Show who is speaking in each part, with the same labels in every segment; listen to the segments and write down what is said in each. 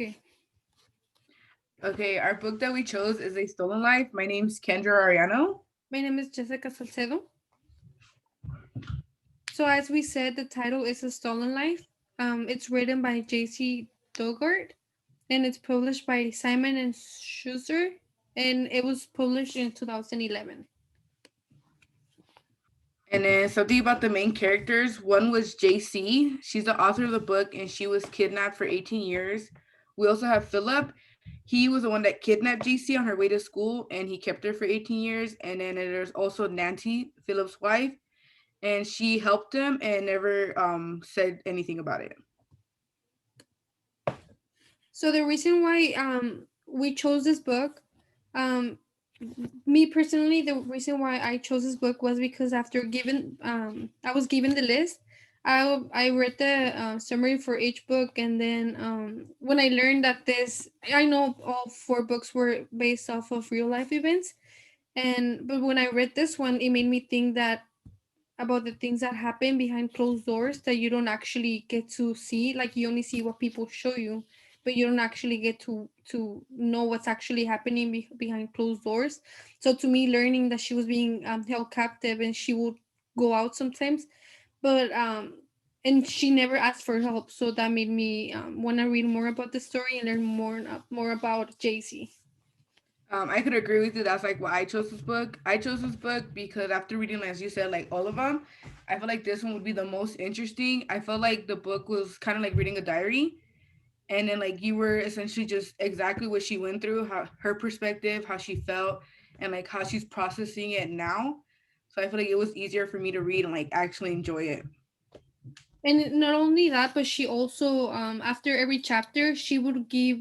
Speaker 1: Okay.
Speaker 2: Okay, our book that we chose is A Stolen Life. My name's Kendra Ariano.
Speaker 1: My name is Jessica Salcedo. So, as we said, the title is A Stolen Life. It's written by J.C. Dogart and it's published by Simon and Schuster, and it was published in 2011.
Speaker 2: And then something about the main characters. One was JC. She's the author of the book and she was kidnapped for 18 years. We also have Philip. He was the one that kidnapped JC on her way to school and he kept her for 18 years. And then there's also Nancy, Philip's wife, and she helped him and never said anything about it.
Speaker 1: So the reason why we chose this book, um, me personally, the reason why I chose this book was because after given I was given the list, I read the summary for each book, and then when I learned that this, I know all four books were based off of real life events, and but when I read this one, it made me think that about the things that happen behind closed doors that you don't actually get to see, like you only see what people show you, but you don't actually get to know what's actually happening behind closed doors. So to me, learning that she was being held captive and she would go out sometimes, but and she never asked for help, so that made me want to read more about the story and learn more about JC.
Speaker 2: I could agree with you. That's like why I chose this book. I chose this book because after reading, as you said, like all of them, I feel like this one would be the most interesting. I felt like the book was kind of like reading a diary, and then like you were essentially just exactly what she went through, how her perspective, how she felt, and like how she's processing it now. So I feel like it was easier for me to read and like actually enjoy it.
Speaker 1: And not only that, but she also after every chapter she would give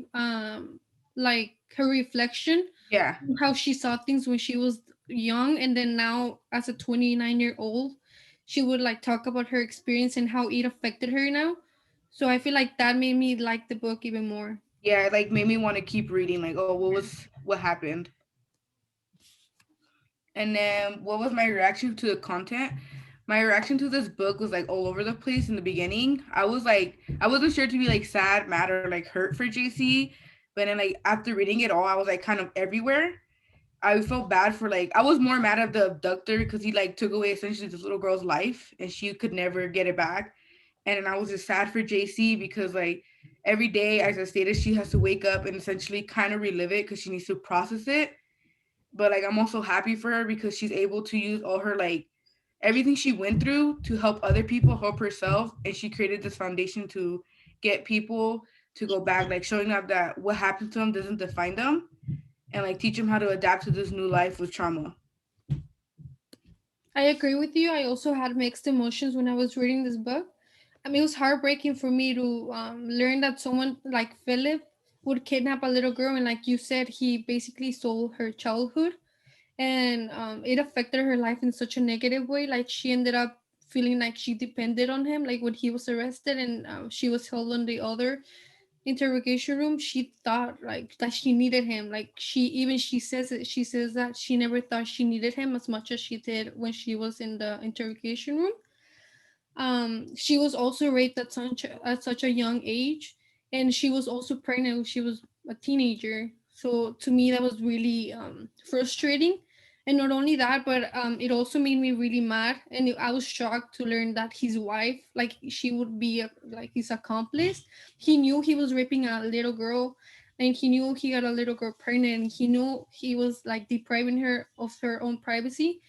Speaker 1: like her reflection,
Speaker 2: Yeah,
Speaker 1: how she saw things when she was young, and then now as a 29-year-old she would like talk about her experience and how it affected her now. So I feel like that made me like the book even more.
Speaker 2: yeah, it like made me want to keep reading. Like, oh, what happened? And then what was my reaction to the content? My reaction to this book was like all over the place in the beginning. I was like, I wasn't sure to be like sad, mad, or like hurt for JC. But then like after reading it all, I was like kind of everywhere. I felt bad for like I was more mad at the abductor because he like took away essentially this little girl's life and she could never get it back. And then I was just sad for JC because like every day, as I stated, she has to wake up and essentially kind of relive it because she needs to process it. But like I'm also happy for her because she's able to use all her like everything she went through to help other people, help herself, and she created this foundation to get people to go back, like showing up that what happened to them doesn't define them, and like teach them how to adapt to this new life with trauma.
Speaker 1: I agree with you. I also had mixed emotions when I was reading this book. I mean, it was heartbreaking for me to learn that someone like Philip would kidnap a little girl, and like you said, he basically stole her childhood, and it affected her life in such a negative way. Like she ended up feeling like she depended on him. Like when he was arrested and she was held on the other interrogation room, she thought like that she needed him. Like she says that she never thought she needed him as much as she did when she was in the interrogation room. She was also raped at such a young age, and she was also pregnant when she was a teenager. So to me, that was really frustrating. And not only that, but it also made me really mad. And I was shocked to learn that his wife, like she would be like his accomplice. He knew he was raping a little girl, and he knew he got a little girl pregnant. And he knew he was like depriving her of her own privacy,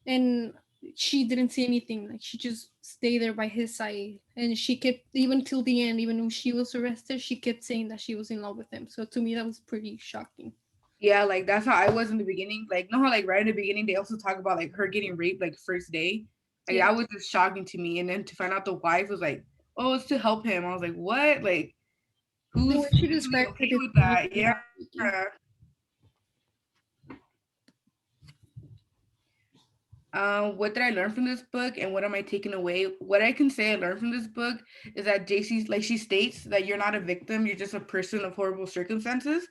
Speaker 1: and she didn't say anything. Like she just stayed there by his side, and she kept, even till the end, even when she was arrested, she kept saying that she was in love with him. So to me that was pretty shocking.
Speaker 2: Yeah, like that's how I was in the beginning. Like, know how like right in the beginning they also talk about like her getting raped like first day. Like
Speaker 1: Yeah.
Speaker 2: that was just shocking to me. And then to find out the wife was like, oh, it's to help him. I was like, what? Like,
Speaker 1: The
Speaker 2: who's
Speaker 1: way she
Speaker 2: really
Speaker 1: described
Speaker 2: okay
Speaker 1: it is
Speaker 2: with
Speaker 1: really
Speaker 2: that? Yeah.
Speaker 1: heartbreaking.
Speaker 2: What did I learn from this book and what am I taking away? What I can say I learned from this book is that JC's like she states that you're not a victim, you're just a person of horrible circumstances.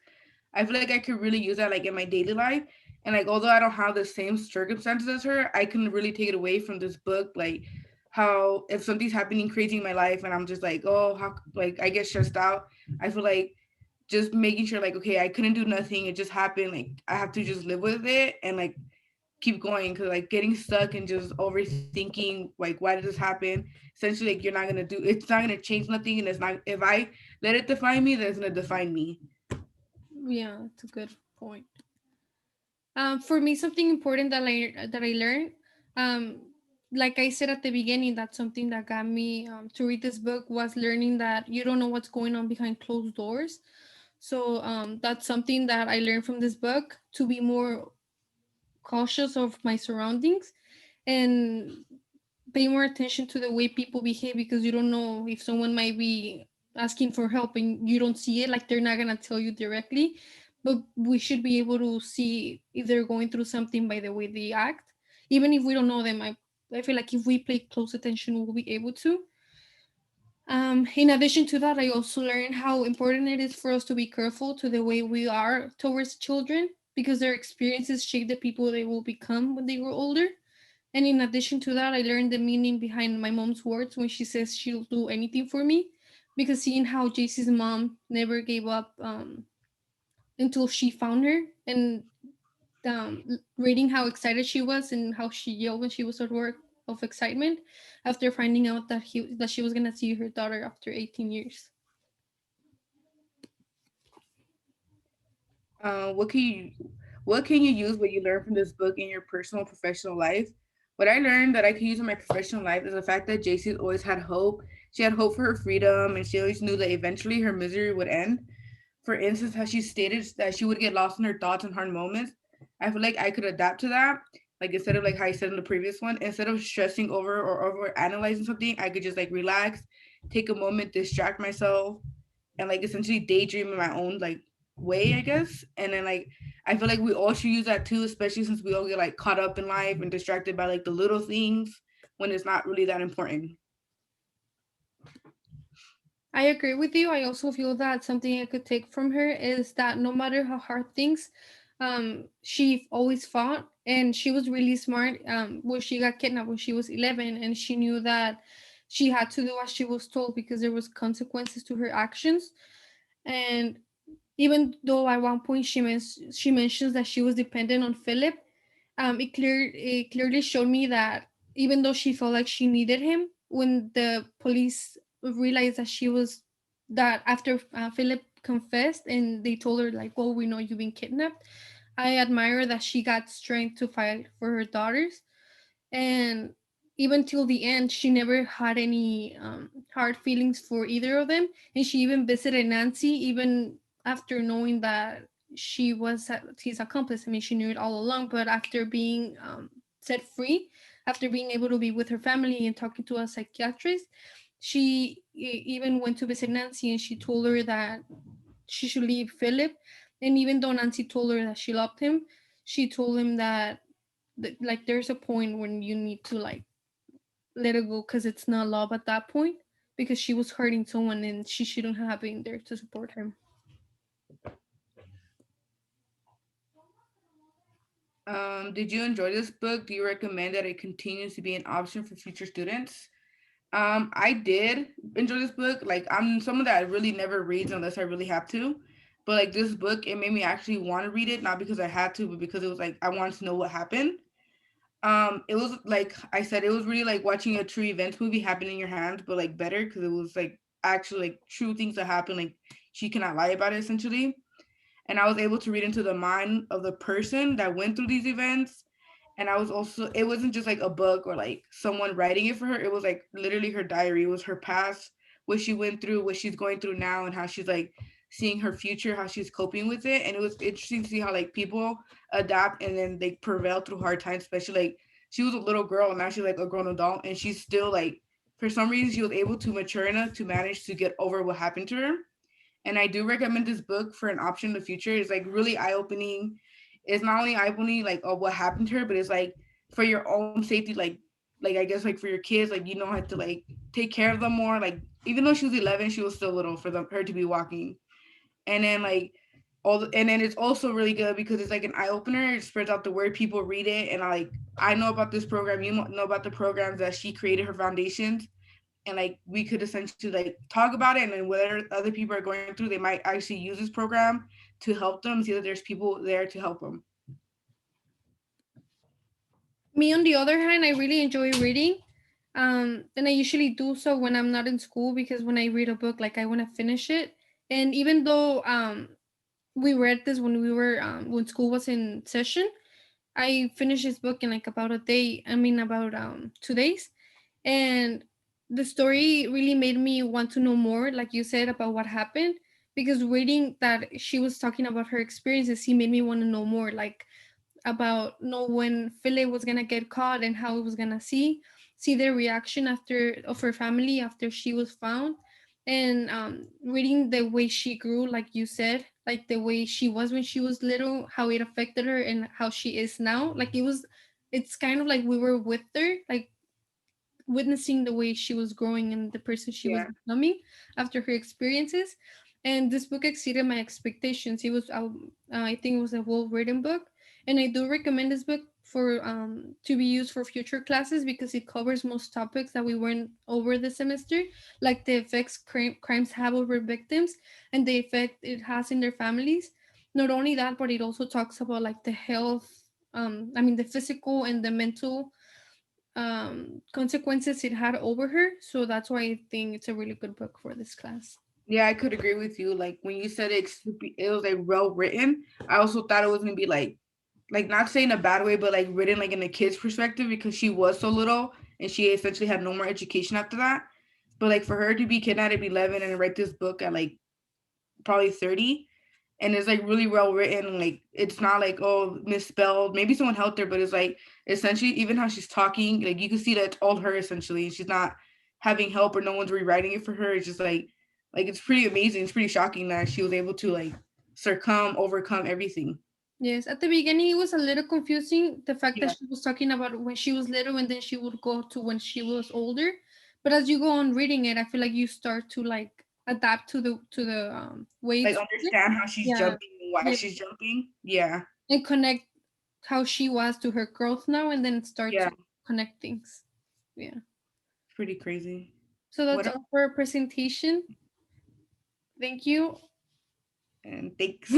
Speaker 2: I feel like I could really use that like in my daily life. And like although I don't have the same circumstances as her, I can really take it away from this book. Like how if something's happening crazy in my life and I'm just like, oh, how like I get stressed out. I feel like just making sure like, okay, I couldn't do nothing, it just happened, like I have to just live with it and like keep going, because like getting stuck and just overthinking like why did this happen, essentially like you're not gonna do, it's not gonna change nothing, and it's not, if I let it define me, then it's gonna define me.
Speaker 1: Yeah, it's a good point. For me, something important that I learned, um, like I said at the beginning, that's something that got me to read this book, was learning that you don't know what's going on behind closed doors. So that's something that I learned from this book, to be more cautious of my surroundings and pay more attention to the way people behave, because you don't know if someone might be asking for help and you don't see it, like they're not going to tell you directly, but we should be able to see if they're going through something by the way they act, even if we don't know them. I feel like if we pay close attention, we'll be able to. In addition to that, I also learned how important it is for us to be careful to the way we are towards children, because their experiences shape the people they will become when they grow older. And in addition to that, I learned the meaning behind my mom's words when she says she'll do anything for me. Because seeing how JC's mom never gave up until she found her, and reading how excited she was and how she yelled when she was at work of excitement after finding out that she was gonna see her daughter after 18 years.
Speaker 2: What can you, what can you use what you learned from this book in your personal professional life? What I learned that I can use in my professional life is the fact that JC always had hope. She had hope for her freedom, and she always knew that eventually her misery would end. For instance, how she stated that she would get lost in her thoughts in hard moments. I feel like I could adapt to that. Like instead of like how I said in the previous one, instead of stressing over or over analyzing something, I could just like relax, take a moment, distract myself, and like essentially daydream in my own like way, I guess. And then like I feel like we all should use that too, especially since we all get like caught up in life and distracted by like the little things when it's not really that important.
Speaker 1: I agree with you. I also feel that something I could take from her is that no matter how hard things, she always fought, and she was really smart. When she got kidnapped when she was 11, and she knew that she had to do as she was told because there was consequences to her actions. And even though at one point she mentions that she was dependent on Philip, it clearly showed me that even though she felt like she needed him, when the police realized that after Philip confessed and they told her like, "Well, we know you've been kidnapped," I admire that she got strength to fight for her daughters. And even till the end, she never had any hard feelings for either of them, and she even visited Nancy even after knowing that she was his accomplice. I mean, she knew it all along, but after being set free, after being able to be with her family and talking to a psychiatrist, she even went to visit Nancy, and she told her that she should leave Philip. And even though Nancy told her that she loved him, she told him that like there's a point when you need to like let it go, because it's not love at that point, because she was hurting someone and she shouldn't have been there to support him.
Speaker 2: Did you enjoy this book? Do you recommend that it continues to be an option for future students? I did enjoy this book. Like I'm someone that really never reads unless I really have to. But like this book, it made me actually want to read it, not because I had to, but because it was like I wanted to know what happened. It was like I said, it was really like watching a true events movie happen in your hands, but like better because it was like actually like true things that happen. Like she cannot lie about it essentially. And I was able to read into the mind of the person that went through these events. And I was also, it wasn't just like a book or like someone writing it for her. It was like literally her diary. It was her past, what she went through, what she's going through now, and how she's like seeing her future, how she's coping with it. And it was interesting to see how like people adapt and then they prevail through hard times, especially like she was a little girl and now she's like a grown adult, and she's still like, for some reason, she was able to mature enough to manage to get over what happened to her. And I do recommend this book for an option in the future. It's like really eye opening. It's not only eye opening like of what happened to her, but it's like for your own safety, like I guess like for your kids, like you know how to like take care of them more. Like even though she was 11, she was still little for her to be walking. And then like and then it's also really good because it's like an eye opener. It spreads out the word, people read it, and I know about this program. You know about the programs that she created, her foundations, and like we could essentially like talk about it, and then whatever other people are going through, they might actually use this program to help them, see that there's people there to help them.
Speaker 1: Me, on the other hand, I really enjoy reading. And I usually do so when I'm not in school, because when I read a book, like I want to finish it. And even though we read this when we were when school was in session, I finished this book in like about a day. I mean, about 2 days, and the story really made me want to know more, like you said, about what happened. Because reading that she was talking about her experiences, he made me want to know more, like about know when Philip was gonna get caught and how it was gonna see their reaction after of her family after she was found, and reading the way she grew, like you said, like the way she was when she was little, how it affected her and how she is now. Like it's kind of like we were with her, like witnessing the way she was growing and the person she was
Speaker 2: Yeah.
Speaker 1: becoming after her experiences. And this book exceeded my expectations. It was, I think, it was a well-written book, and I do recommend this book for to be used for future classes, because it covers most topics that we went over this semester, like the effects crimes have over victims and the effect it has in their families. Not only that, but it also talks about like the health, I mean, the physical and the mental consequences it had over her. So that's why I think it's a really good book for this class.
Speaker 2: Yeah, I could agree with you. Like when you said it was like well written. I also thought it was gonna be like not saying a bad way, but like written like in a kid's perspective because she was so little and she essentially had no more education after that. But like for her to be kidnapped at 11 and write this book at like probably 30, and it's like really well written. Like it's not like oh misspelled. Maybe someone helped her, but it's like essentially even how she's talking, like you can see that it's all her essentially. She's not having help or no one's rewriting it for her. It's just like it's pretty amazing. It's pretty shocking that she was able to like overcome everything.
Speaker 1: Yes, at the beginning it was a little confusing, the fact that
Speaker 2: Yeah,
Speaker 1: she was talking about when she was little and then she would go to when she was older. But as you go on reading it, I feel like you start to like adapt to the way
Speaker 2: like
Speaker 1: it's written.
Speaker 2: understand how she's
Speaker 1: Yeah,
Speaker 2: jumping and why
Speaker 1: yeah,
Speaker 2: she's jumping. Yeah,
Speaker 1: and connect how she was to her growth now, and then start
Speaker 2: yeah,
Speaker 1: to connect things. Yeah.
Speaker 2: it's pretty crazy.
Speaker 1: So
Speaker 2: What
Speaker 1: that's
Speaker 2: else?
Speaker 1: all for our presentation. Thank you.
Speaker 2: And thanks.